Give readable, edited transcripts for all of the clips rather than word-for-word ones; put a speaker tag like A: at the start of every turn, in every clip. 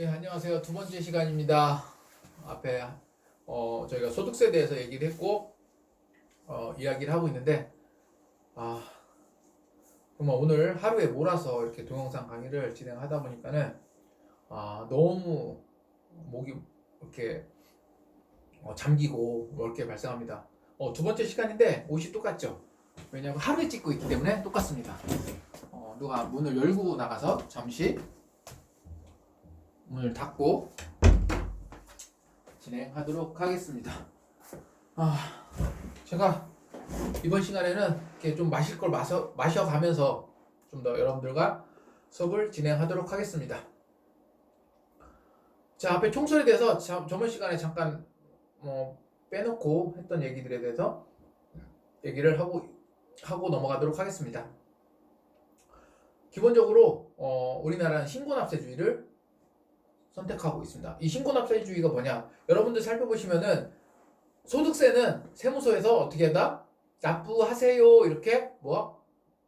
A: 예, 안녕하세요. 두 번째 시간입니다. 앞에 저희가 소득세에 대해서 얘기를 했고 이야기를 하고 있는데 아, 정말 오늘 하루에 몰아서 이렇게 동영상 강의를 진행하다 보니까는 너무 목이 이렇게 잠기고 이렇게 발생합니다. 두 번째 시간인데 옷이 똑같죠? 왜냐하면 하루에 찍고 있기 때문에 똑같습니다. 누가 문을 열고 나가서 잠시 문을 닫고 진행하도록 하겠습니다. 제가 이번 시간에는 이렇게 좀 마실 걸 마셔가면서 좀 더 여러분들과 수업을 진행하도록 하겠습니다. 자, 앞에 총선에 대해서 저번 시간에 잠깐 빼놓고 했던 얘기들에 대해서 얘기를 하고 넘어가도록 하겠습니다. 기본적으로 우리나라는 신고납세주의를 선택하고 있습니다. 이 신고납세주의가 뭐냐? 여러분들 살펴보시면은 소득세는 세무서에서 어떻게 한다? 납부하세요 이렇게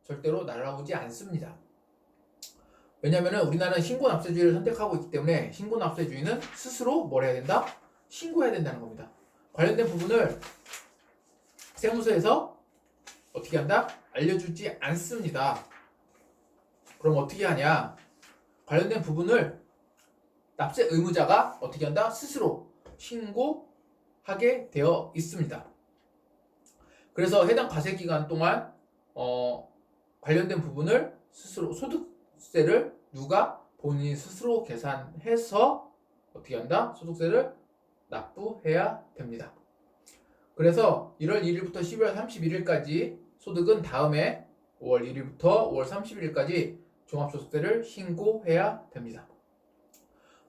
A: 절대로 날아오지 않습니다. 왜냐면은 우리나라는 신고납세주의를 선택하고 있기 때문에 신고납세주의는 스스로 뭘 해야 된다? 신고해야 된다는 겁니다. 관련된 부분을 세무서에서 어떻게 한다? 알려주지 않습니다. 그럼 어떻게 하냐? 관련된 부분을 납세 의무자가 어떻게 한다? 스스로 신고하게 되어 있습니다. 그래서 해당 과세기간 동안 관련된 부분을 스스로 소득세를 누가 본인이 스스로 계산해서 어떻게 한다? 소득세를 납부해야 됩니다. 그래서 1월 1일부터 12월 31일까지 소득은 다음에 5월 1일부터 5월 31일까지 종합소득세를 신고해야 됩니다.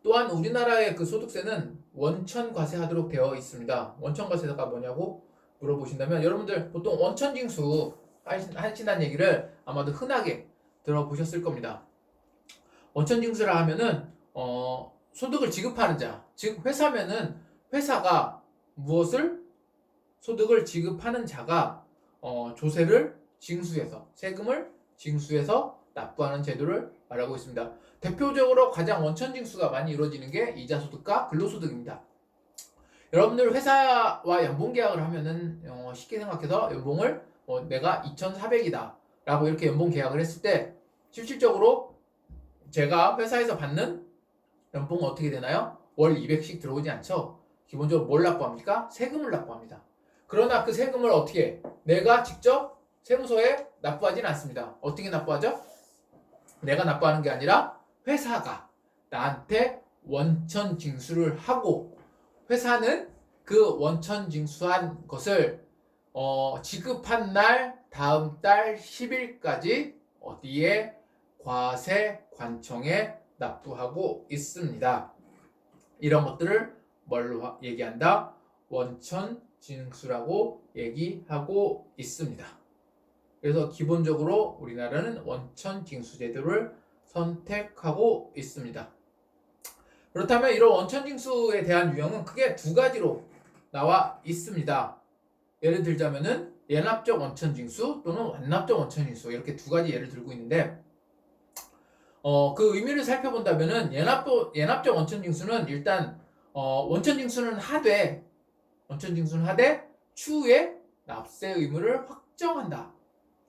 A: 또한 우리나라의 그 소득세는 원천과세하도록 되어 있습니다. 원천과세가 뭐냐고 물어보신다면 여러분들 보통 원천징수 하신다는 얘기를 아마도 흔하게 들어보셨을 겁니다. 원천징수라 하면은 소득을 지급하는 자, 즉 회사면은 회사가 무엇을 소득을 지급하는 자가 조세를 징수해서 세금을 징수해서 납부하는 제도를 말하고 있습니다. 대표적으로 가장 원천징수가 많이 이루어지는 게 이자소득과 근로소득입니다. 여러분들 회사와 연봉계약을 하면은 쉽게 생각해서 연봉을 내가 2,400이다 라고 이렇게 연봉계약을 했을 때 실질적으로 제가 회사에서 받는 연봉은 어떻게 되나요? 월 200씩 들어오지 않죠. 기본적으로 뭘 납부합니까? 세금을 납부합니다. 그러나 그 세금을 어떻게 내가 직접 세무서에 납부하지는 않습니다. 어떻게 납부하죠? 내가 납부하는 게 아니라 회사가 나한테 원천 징수를 하고 회사는 그 원천 징수한 것을 지급한 날 다음 달 10일까지 어디에 과세관청에 납부하고 있습니다. 이런 것들을 뭘로 얘기한다? 원천 징수라고 얘기하고 있습니다. 그래서 기본적으로 우리나라는 원천 징수 제도를 선택하고 있습니다. 그렇다면 이런 원천 징수에 대한 유형은 크게 두 가지로 나와 있습니다. 예를 들자면은 예납적 원천 징수 또는 완납적 원천 징수 이렇게 두 가지 예를 들고 있는데 그 의미를 살펴본다면은 예납적 원천 징수는 일단 원천 징수는 하되 추후에 납세 의무를 확정한다.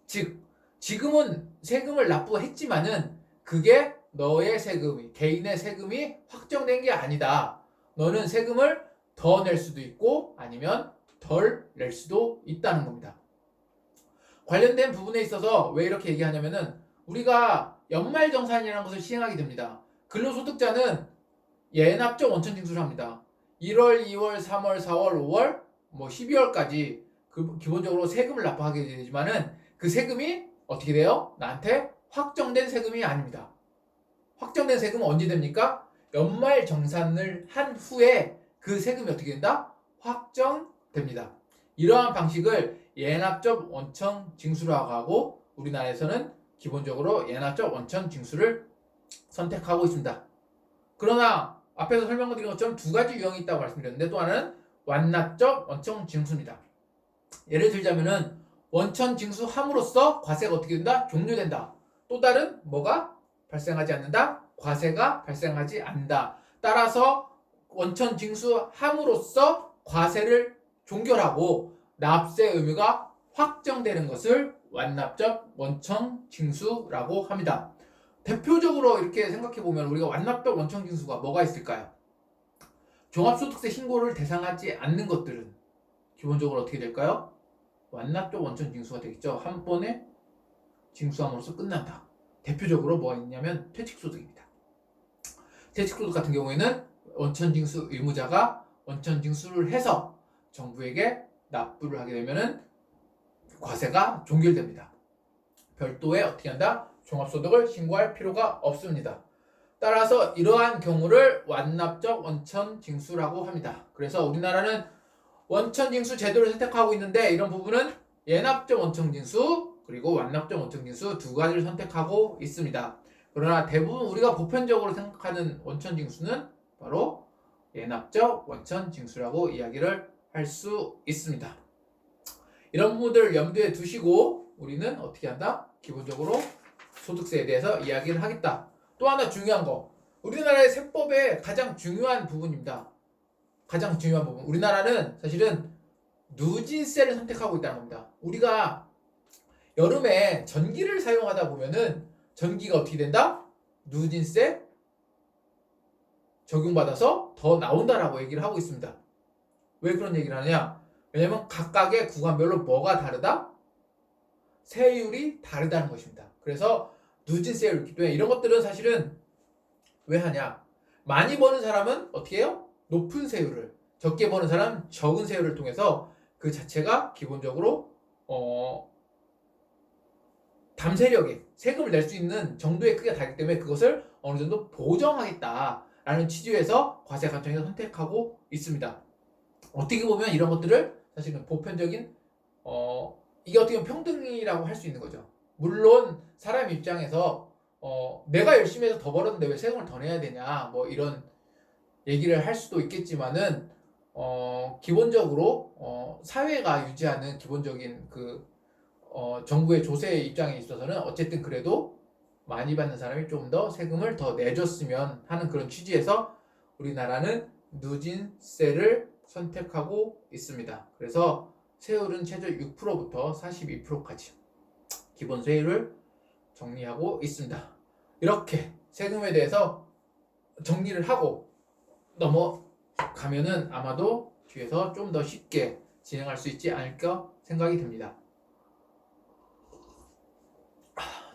A: 즉 지금은 세금을 납부했지만은 그게 너의 세금이 개인의 세금이 확정된 게 아니다. 너는 세금을 더 낼 수도 있고 아니면 덜 낼 수도 있다는 겁니다. 관련된 부분에 있어서 왜 이렇게 얘기하냐면은 우리가 연말정산이라는 것을 시행하게 됩니다. 근로소득자는 예납적 원천징수를 합니다. 1월, 2월, 3월, 4월, 5월, 12월까지 기본적으로 세금을 납부하게 되지만은 그 세금이 어떻게 돼요? 나한테 확정된 세금이 아닙니다. 확정된 세금은 언제 됩니까? 연말 정산을 한 후에 그 세금이 어떻게 된다? 확정됩니다. 이러한 방식을 예납적 원천 징수라고 하고 우리나라에서는 기본적으로 예납적 원천 징수를 선택하고 있습니다. 그러나 앞에서 설명드린 것처럼 두 가지 유형이 있다고 말씀드렸는데 또 하나는 완납적 원천 징수입니다. 예를 들자면은 원천 징수함으로써 과세가 어떻게 된다? 종료된다. 또 다른 뭐가 발생하지 않는다? 과세가 발생하지 않는다. 따라서 원천 징수함으로써 과세를 종결하고 납세 의무가 확정되는 것을 완납적 원천 징수라고 합니다. 대표적으로 이렇게 생각해 보면 우리가 완납적 원천 징수가 뭐가 있을까요? 종합소득세 신고를 대상하지 않는 것들은 기본적으로 어떻게 될까요? 완납적 원천 징수가 되겠죠. 한 번에 징수함으로써 끝난다. 대표적으로 뭐가 있냐면 퇴직소득입니다. 퇴직소득 같은 경우에는 원천징수 의무자가 원천징수를 해서 정부에게 납부를 하게 되면은 과세가 종결됩니다. 별도의 어떻게 한다? 종합소득을 신고할 필요가 없습니다. 따라서 이러한 경우를 완납적 원천징수라고 합니다. 그래서 우리나라는 원천징수 제도를 선택하고 있는데 이런 부분은 예납적 원천징수 그리고 완납적 원천징수 두 가지를 선택하고 있습니다. 그러나 대부분 우리가 보편적으로 생각하는 원천징수는 바로 예납적 원천징수라고 이야기를 할 수 있습니다. 이런 부분들을 염두에 두시고 우리는 어떻게 한다? 기본적으로 소득세에 대해서 이야기를 하겠다. 또 하나 중요한 거, 우리나라의 세법의 가장 중요한 부분입니다. 가장 중요한 부분, 우리나라는 사실은 누진세를 선택하고 있다는 겁니다. 우리가 여름에 전기를 사용하다 보면은 전기가 어떻게 된다? 누진세 적용받아서 더 나온다라고 얘기를 하고 있습니다. 왜 그런 얘기를 하느냐? 왜냐면 각각의 구간별로 뭐가 다르다? 세율이 다르다는 것입니다. 그래서 누진세율 있기 때문에 이런 것들은 사실은 왜 하냐? 많이 버는 사람은 어떻게 해요? 높은 세율을, 적게 버는 사람은 적은 세율을 통해서 그 자체가 기본적으로 담세력에 세금을 낼 수 있는 정도의 크기가 다르기 때문에 그것을 어느 정도 보정하겠다라는 취지에서 과세 관점에서 선택하고 있습니다. 어떻게 보면 이런 것들을 사실은 보편적인 이게 어떻게 보면 평등이라고 할 수 있는 거죠. 물론 사람 입장에서 내가 열심히 해서 더 벌었는데 왜 세금을 더 내야 되냐 뭐 이런 얘기를 할 수도 있겠지만은 기본적으로 사회가 유지하는 기본적인 그 정부의 조세 입장에 있어서는 어쨌든 그래도 많이 받는 사람이 좀 더 세금을 더 내줬으면 하는 그런 취지에서 우리나라는 누진세를 선택하고 있습니다. 그래서 세율은 최저 6%부터 42%까지 기본 세율을 정리하고 있습니다. 이렇게 세금에 대해서 정리를 하고 넘어가면은 아마도 뒤에서 좀 더 쉽게 진행할 수 있지 않을까 생각이 듭니다.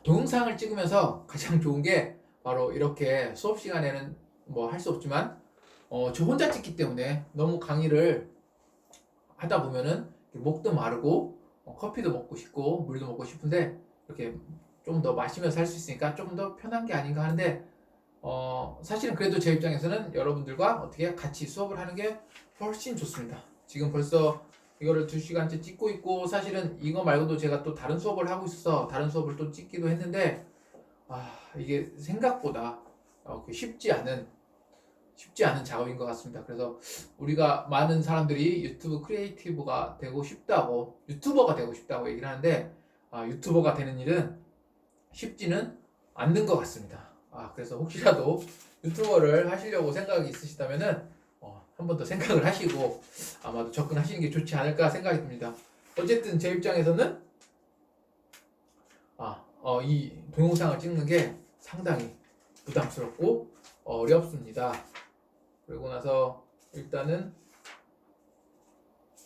A: 동영상을 찍으면서 가장 좋은 게 바로 이렇게 수업 시간에는 뭐 할 수 없지만 저 혼자 찍기 때문에 너무 강의를 하다 보면은 목도 마르고 커피도 먹고 싶고 물도 먹고 싶은데 이렇게 좀 더 마시면서 할 수 있으니까 조금 더 편한 게 아닌가 하는데 사실은 그래도 제 입장에서는 여러분들과 어떻게 같이 수업을 하는 게 훨씬 좋습니다. 지금 벌써 이거를 2시간째 찍고 있고 사실은 이거 말고도 제가 또 다른 수업을 하고 있어서 다른 수업을 또 찍기도 했는데 이게 생각보다 쉽지 않은 작업인 것 같습니다. 그래서 우리가 많은 사람들이 유튜버가 되고 싶다고 얘기를 하는데 유튜버가 되는 일은 쉽지는 않는 것 같습니다. 그래서 혹시라도 유튜버를 하시려고 생각이 있으시다면은 한 번 더 생각을 하시고 아마도 접근하시는 게 좋지 않을까 생각이 듭니다. 어쨌든 제 입장에서는 이 동영상을 찍는 게 상당히 부담스럽고 어렵습니다. 그리고 나서 일단은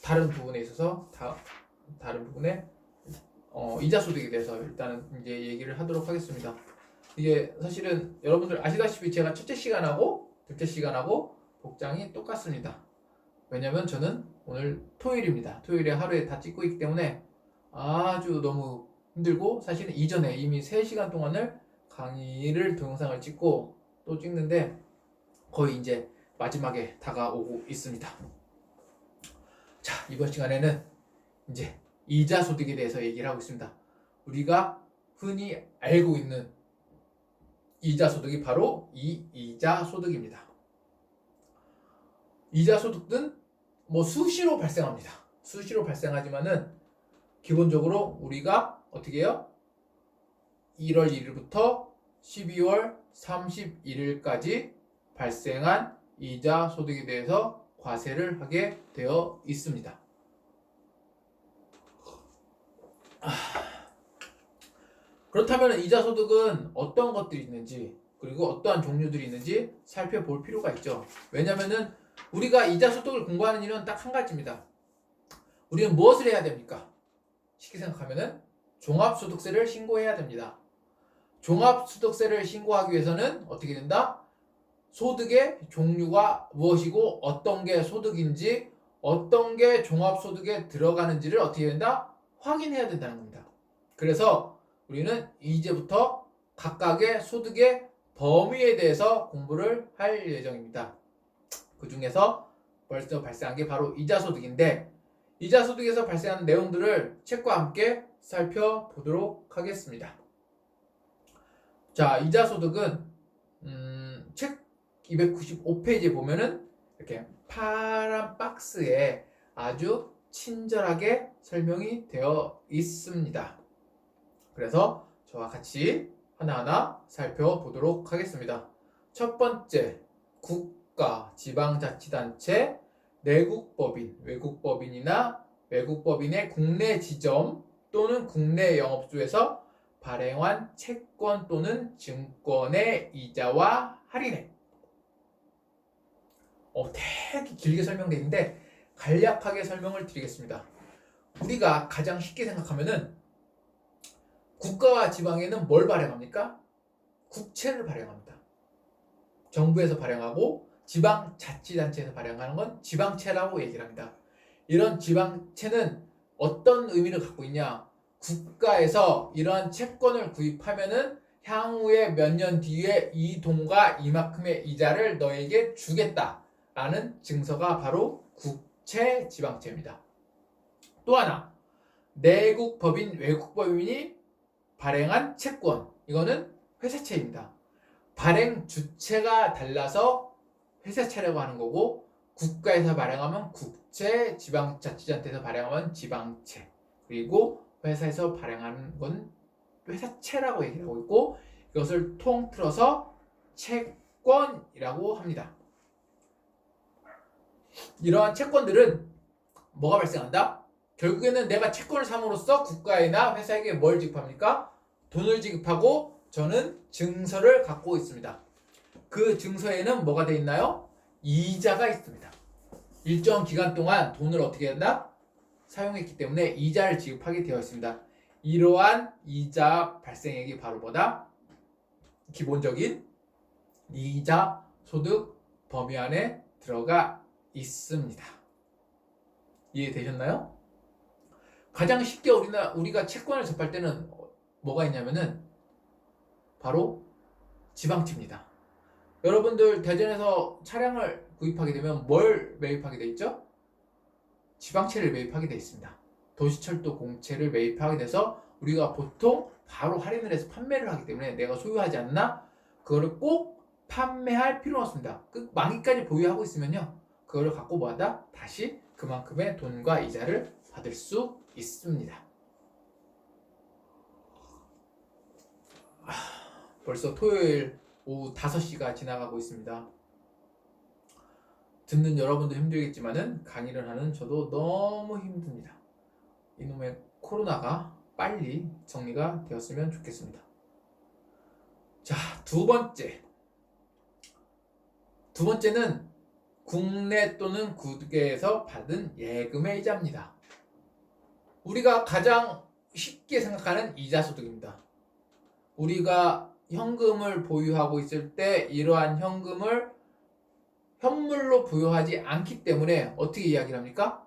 A: 다른 부분에 있어서 다른 부분에 이자 소득에 대해서 일단은 이제 얘기를 하도록 하겠습니다. 이게 사실은 여러분들 아시다시피 제가 첫째 시간하고 둘째 시간하고 복장이 똑같습니다. 왜냐면 저는 오늘 토요일입니다. 토요일에 하루에 다 찍고 있기 때문에 아주 너무 힘들고 사실은 이전에 이미 3시간 동안을 강의를 동영상을 찍고 또 찍는데 거의 이제 마지막에 다가오고 있습니다. 자, 이번 시간에는 이제 이자 소득에 대해서 얘기를 하고 있습니다. 우리가 흔히 알고 있는 이자 소득이 바로 이 이자 소득입니다. 이자 소득은 뭐 수시로 발생합니다. 수시로 발생하지만은 기본적으로 우리가 어떻게 해요? 1월 1일부터 12월 31일까지 발생한 이자 소득에 대해서 과세를 하게 되어 있습니다. 그렇다면 이자 소득은 어떤 것들이 있는지 그리고 어떠한 종류들이 있는지 살펴볼 필요가 있죠. 왜냐면은 우리가 이자 소득을 공부하는 일은 딱 한 가지입니다. 우리는 무엇을 해야 됩니까? 쉽게 생각하면은 종합소득세를 신고해야 됩니다. 종합소득세를 신고하기 위해서는 어떻게 된다? 소득의 종류가 무엇이고 어떤 게 소득인지 어떤 게 종합소득에 들어가는지를 어떻게 된다? 확인해야 된다는 겁니다. 그래서 우리는 이제부터 각각의 소득의 범위에 대해서 공부를 할 예정입니다. 그 중에서 벌써 발생한 게 바로 이자소득인데 이자소득에서 발생하는 내용들을 책과 함께 살펴보도록 하겠습니다. 자, 이자소득은 책 295페이지에 보면은 이렇게 파란 박스에 아주 친절하게 설명이 되어 있습니다. 그래서 저와 같이 하나하나 살펴보도록 하겠습니다. 첫 번째, 국가, 지방자치단체, 내국법인, 외국법인이나 외국법인의 국내 지점 또는 국내 영업소에서 발행한 채권 또는 증권의 이자와 할인액. 되게 길게 설명되어 있는데 간략하게 설명을 드리겠습니다. 우리가 가장 쉽게 생각하면은 국가와 지방에는 뭘 발행합니까? 국채를 발행합니다. 정부에서 발행하고 지방자치단체에서 발행하는 건 지방채라고 얘기를 합니다. 이런 지방채는 어떤 의미를 갖고 있냐? 국가에서 이러한 채권을 구입하면은 향후에 몇 년 뒤에 이 돈과 이만큼의 이자를 너에게 주겠다라는 증서가 바로 국채 지방채입니다. 또 하나, 내국법인, 외국법인이 발행한 채권, 이거는 회사채입니다. 발행 주체가 달라서 회사채라고 하는 거고 국가에서 발행하면 국채, 지방자치단체에서 발행하면 지방채, 그리고 회사에서 발행하는 건 회사채라고 얘기하고 있고 이것을 통틀어서 채권이라고 합니다. 이러한 채권들은 뭐가 발생한다? 결국에는 내가 채권을 삼으로써 국가에나 회사에게 뭘 지급합니까? 돈을 지급하고 저는 증서를 갖고 있습니다. 그 증서에는 뭐가 되어 있나요? 이자가 있습니다. 일정 기간 동안 돈을 어떻게 한다? 사용했기 때문에 이자를 지급하게 되어 있습니다. 이러한 이자 발생액이 바로 뭐다? 기본적인 이자 소득 범위 안에 들어가 있습니다. 이해되셨나요? 가장 쉽게 우리가 채권을 접할 때는 뭐가 있냐면은 바로 지방채입니다. 여러분들 대전에서 차량을 구입하게 되면 뭘 매입하게 돼 있죠? 지방채를 매입하게 돼 있습니다. 도시철도 공채를 매입하게 돼서 우리가 보통 바로 할인을 해서 판매를 하기 때문에 내가 소유하지 않나? 그거를 꼭 판매할 필요는 없습니다. 만기까지 보유하고 있으면요, 그거를 갖고 뭐한다? 다시 그만큼의 돈과 이자를 받을 수 있습니다. 벌써 토요일 오후 5시가 지나가고 있습니다. 듣는 여러분도 힘들겠지만은 강의를 하는 저도 너무 힘듭니다. 이놈의 코로나가 빨리 정리가 되었으면 좋겠습니다. 자, 두 번째는 국내 또는 국외에서 받은 예금의 이자입니다. 우리가 가장 쉽게 생각하는 이자소득입니다. 우리가 현금을 보유하고 있을 때 이러한 현금을 현물로 보유하지 않기 때문에 어떻게 이야기를 합니까?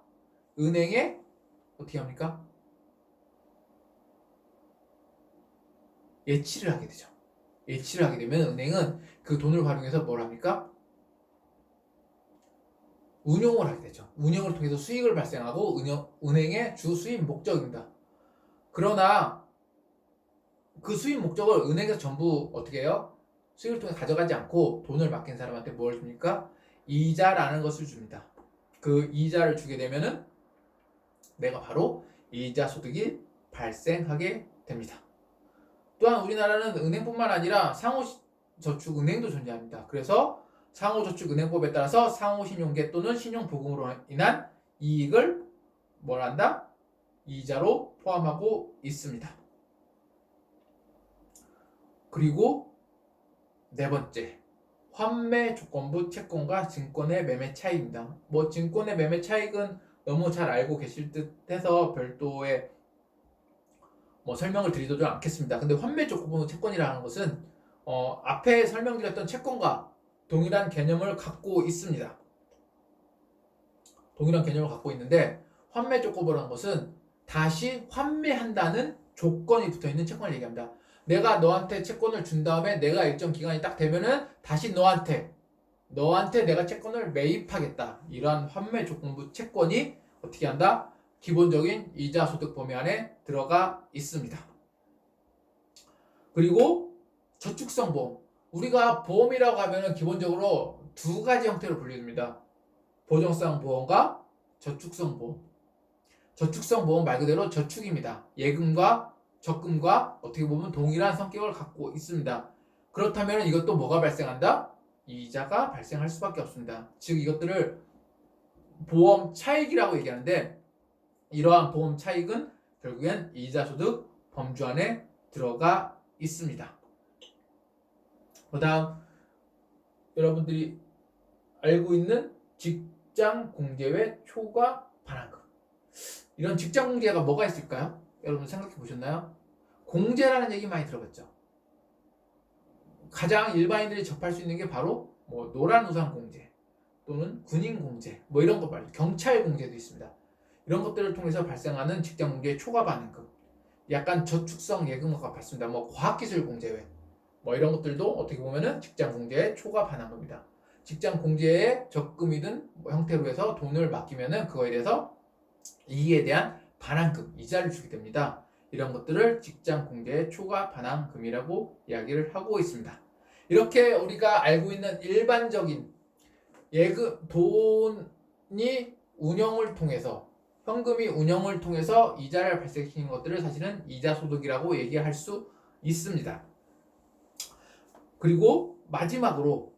A: 은행에 어떻게 합니까? 예치를 하게 되죠. 예치를 하게 되면 은행은 그 돈을 활용해서 뭘 합니까? 운용을 하게 되죠. 운용을 통해서 수익을 발생하고 은행의 주 수입 목적입니다. 그러나 그 수입 목적을 은행에서 전부 어떻게 해요? 수익을 통해 가져가지 않고 돈을 맡긴 사람한테 뭘 줍니까? 이자라는 것을 줍니다. 그 이자를 주게 되면은 내가 바로 이자 소득이 발생하게 됩니다. 또한 우리나라는 은행뿐만 아니라 상호저축은행도 존재합니다. 그래서 상호저축은행법에 따라서 상호신용계 또는 신용보금으로 인한 이익을 뭘 한다? 이자로 포함하고 있습니다. 그리고 네 번째, 환매 조건부 채권과 증권의 매매 차익입니다. 뭐 증권의 매매 차익은 너무 잘 알고 계실 듯 해서 별도의 뭐 설명을 드리도록 않겠습니다. 근데 환매 조건부 채권이라는 것은 앞에 설명드렸던 채권과 동일한 개념을 갖고 있습니다. 동일한 개념을 갖고 있는데 환매 조건부라는 것은 다시 환매한다는 조건이 붙어있는 채권을 얘기합니다. 내가 너한테 채권을 준 다음에 내가 일정 기간이 딱 되면은 다시 너한테 내가 채권을 매입하겠다. 이러한 환매 조건부 채권이 어떻게 한다? 기본적인 이자 소득 범위 안에 들어가 있습니다. 그리고 저축성 보험. 우리가 보험이라고 하면은 기본적으로 두 가지 형태로 분류됩니다. 보정성 보험과 저축성 보험. 저축성 보험 말 그대로 저축입니다. 예금과 적금과 어떻게 보면 동일한 성격을 갖고 있습니다. 그렇다면 이것도 뭐가 발생한다? 이자가 발생할 수밖에 없습니다. 즉 이것들을 보험 차익이라고 얘기하는데 이러한 보험 차익은 결국엔 이자 소득 범주 안에 들어가 있습니다. 그 다음 여러분들이 알고 있는 직장 공제외 초과 반환금. 이런 직장 공제가 뭐가 있을까요? 여러분 생각해 보셨나요? 공제라는 얘기 많이 들어봤죠. 가장 일반인들이 접할 수 있는 게 바로 뭐 노란 우산 공제 또는 군인 공제 뭐 이런 거 말이죠. 경찰 공제도 있습니다. 이런 것들을 통해서 발생하는 직장 공제의 초과 반환금, 약간 저축성 예금과 같습니다. 뭐 과학기술 공제외 뭐 이런 것들도 어떻게 보면은 직장 공제의 초과 반환금입니다. 직장 공제에 적금이든 뭐 형태로 해서 돈을 맡기면은 그거에 대해서 이익에 대한 반환금, 이자를 주게 됩니다. 이런 것들을 직장 공제의 초과 반환금이라고 이야기를 하고 있습니다. 이렇게 우리가 알고 있는 일반적인 예금, 돈이 운영을 통해서, 현금이 운영을 통해서 이자를 발생시키는 것들을 사실은 이자 소득이라고 얘기할 수 있습니다. 그리고 마지막으로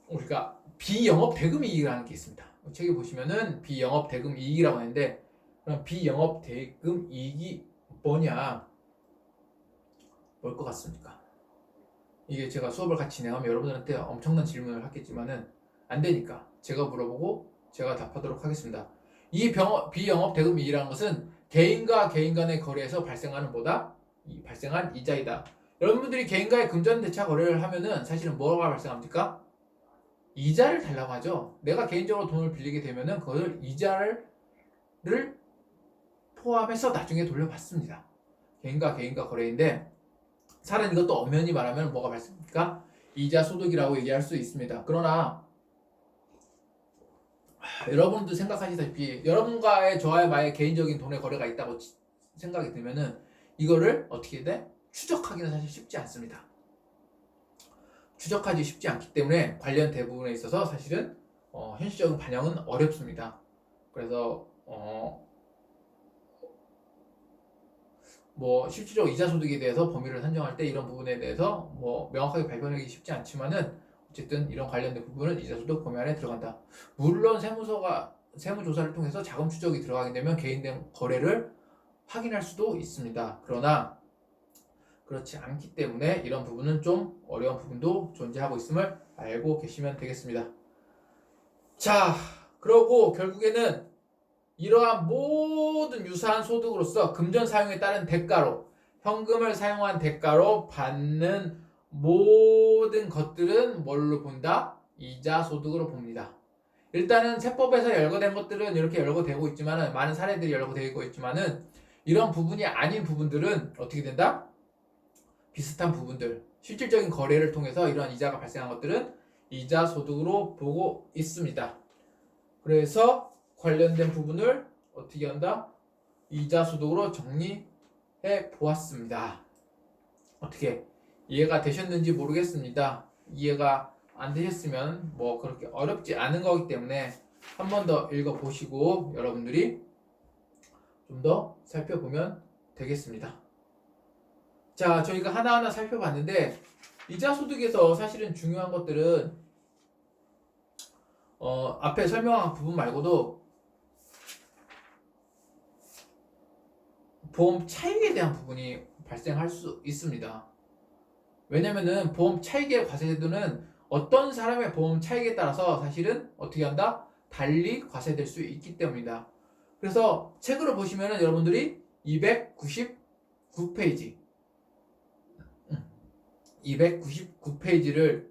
A: 우리가 비영업 대금 이익이라는 게 있습니다. 책에 보시면은 비영업 대금 이익이라고 하는데, 그럼 비영업 대금 이익이 뭐냐? 뭘 것 같습니까? 이게 제가 수업을 같이 진행하면 여러분들한테 엄청난 질문을 하겠지만은 안 되니까 제가 물어보고 제가 답하도록 하겠습니다. 이 비영업 대금 이익이라는 것은 개인과 개인 간의 거래에서 발생하는 뭐다? 발생한 이자이다. 여러분들이 개인과의 금전대차 거래를 하면은 사실은 뭐가 발생합니까? 이자를 달라고 하죠. 내가 개인적으로 돈을 빌리게 되면은 그걸 이자를 포함해서 나중에 돌려받습니다. 개인과 개인과 거래인데, 사실은 이것도 엄연히 말하면 뭐가 발생합니까? 이자 소득이라고 얘기할 수 있습니다. 그러나 여러분도 생각하시다시피 여러분과의 저와의 만약 개인적인 돈의 거래가 있다고 생각이 들면은 이거를 어떻게 돼? 추적하기는 사실 쉽지 않습니다. 추적하기 쉽지 않기 때문에 관련 대부분에 있어서 사실은 현실적인 반영은 어렵습니다. 그래서 뭐 실질적으로 이자 소득에 대해서 범위를 산정할 때 이런 부분에 대해서 뭐 명확하게 발표하기 쉽지 않지만은 어쨌든 이런 관련된 부분은 이자 소득 범위 안에 들어간다. 물론 세무조사를 통해서 자금 추적이 들어가게 되면 개인된 거래를 확인할 수도 있습니다. 그러나 그렇지 않기 때문에 이런 부분은 좀 어려운 부분도 존재하고 있음을 알고 계시면 되겠습니다. 자, 그러고 결국에는 이러한 모든 유사한 소득으로서 금전 사용에 따른 대가로, 현금을 사용한 대가로 받는 모든 것들은 뭘로 본다? 이자 소득으로 봅니다. 일단은 세법에서 열거된 것들은 이렇게 열거되고 있지만은, 많은 사례들이 열거되고 있지만은 이런 부분이 아닌 부분들은 어떻게 된다? 비슷한 부분들, 실질적인 거래를 통해서 이러한 이자가 발생한 것들은 이자 소득으로 보고 있습니다. 그래서 관련된 부분을 어떻게 한다? 이자 소득으로 정리해 보았습니다. 어떻게 이해가 되셨는지 모르겠습니다. 이해가 안 되셨으면 뭐 그렇게 어렵지 않은 거기 때문에 한 번 더 읽어보시고 여러분들이 좀 더 살펴보면 되겠습니다. 자, 저희가 하나하나 살펴봤는데 이자 소득에서 사실은 중요한 것들은 앞에 설명한 부분 말고도 보험 차익에 대한 부분이 발생할 수 있습니다. 왜냐면은 보험 차익의 과세제도는 어떤 사람의 보험 차익에 따라서 사실은 어떻게 한다? 달리 과세될 수 있기 때문이다. 그래서 책으로 보시면은 여러분들이 299페이지 299페이지를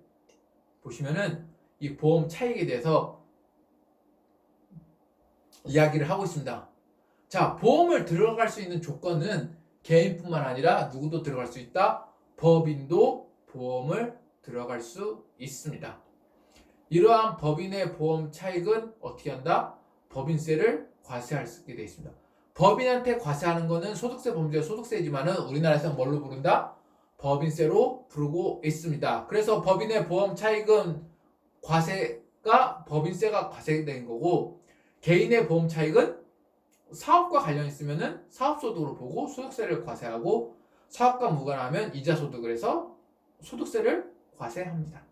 A: 보시면은 이 보험 차익에 대해서 이야기를 하고 있습니다. 자, 보험을 들어갈 수 있는 조건은 개인뿐만 아니라 누구도 들어갈 수 있다. 법인도 보험을 들어갈 수 있습니다. 이러한 법인의 보험 차익은 어떻게 한다? 법인세를 과세할 수 있게 되어 있습니다. 법인한테 과세하는 것은 소득세 범죄 소득세지만은 우리나라에서는 뭘로 부른다? 법인세로 부르고 있습니다. 그래서 법인의 보험 차익은 과세가 법인세가 과세된 거고, 개인의 보험 차익은 사업과 관련 있으면은 사업소득으로 보고 소득세를 과세하고, 사업과 무관하면 이자소득을 해서 소득세를 과세합니다.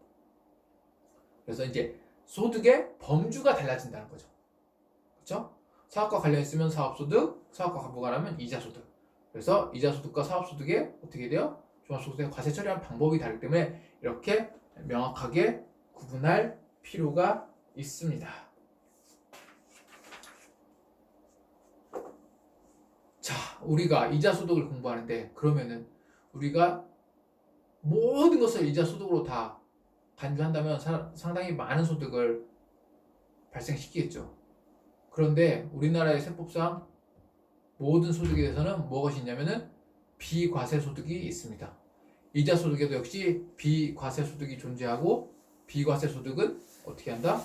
A: 그래서 이제 소득의 범주가 달라진다는 거죠. 그렇죠? 사업과 관련 있으면 사업소득, 사업과 무관하면 이자소득. 그래서 이자소득과 사업소득에 어떻게 돼요? 종합소득세 과세 처리하는 방법이 다르기 때문에 이렇게 명확하게 구분할 필요가 있습니다. 자, 우리가 이자소득을 공부하는데 그러면은 우리가 모든 것을 이자소득으로 다 간주한다면 상당히 많은 소득을 발생시키겠죠. 그런데 우리나라의 세법상 모든 소득에 대해서는 무엇이 있냐면은 비과세소득이 있습니다. 이자소득에도 역시 비과세소득이 존재하고, 비과세소득은 어떻게 한다?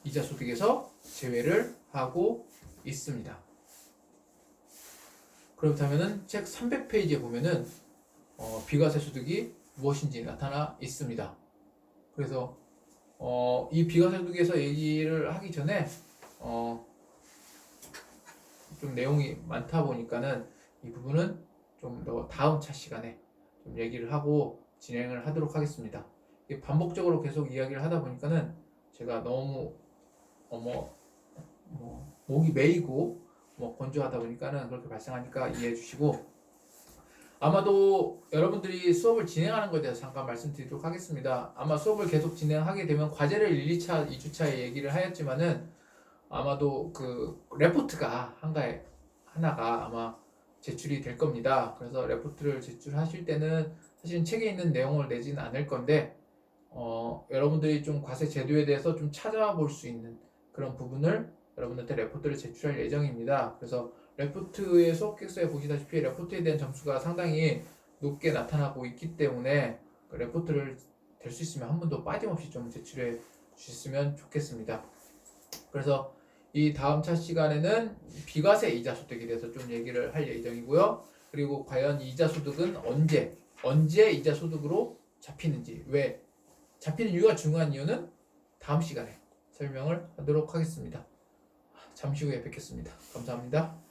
A: 이자소득에서 제외를 하고 있습니다. 그렇다면은 책 300페이지에 보면은 비과세소득이 무엇인지 나타나 있습니다. 그래서 이 비과세소득에서 얘기를 하기 전에 좀 내용이 많다 보니까는 이 부분은 좀 더 다음 차 시간에 좀 얘기를 하고 진행을 하도록 하겠습니다. 반복적으로 계속 이야기를 하다 보니까는 제가 너무 목이 메이고 건조하다 보니까는 그렇게 발생하니까 이해해 주시고, 아마도 여러분들이 수업을 진행하는 것에 대해서 잠깐 말씀드리도록 하겠습니다. 아마 수업을 계속 진행하게 되면 과제를 1, 2차, 2주차에 얘기를 하였지만은 아마도 그 레포트가 하나가 아마 제출이 될 겁니다. 그래서 레포트를 제출하실 때는 사실 책에 있는 내용을 내지는 않을 건데 여러분들이 좀 과세 제도에 대해서 좀 찾아볼 수 있는 그런 부분을 여러분들한테 레포트를 제출할 예정입니다. 그래서 레포트의 수업 객서에 보시다시피 레포트에 대한 점수가 상당히 높게 나타나고 있기 때문에 그 레포트를 될 수 있으면 한 번도 빠짐없이 좀 제출해 주셨으면 좋겠습니다. 그래서 이 다음 차 시간에는 비과세 이자소득에 대해서 좀 얘기를 할 예정이고요. 그리고 과연 이자소득은 언제 이자소득으로 잡히는지, 왜 잡히는 이유가 중요한 이유는 다음 시간에 설명을 하도록 하겠습니다. 잠시 후에 뵙겠습니다. 감사합니다.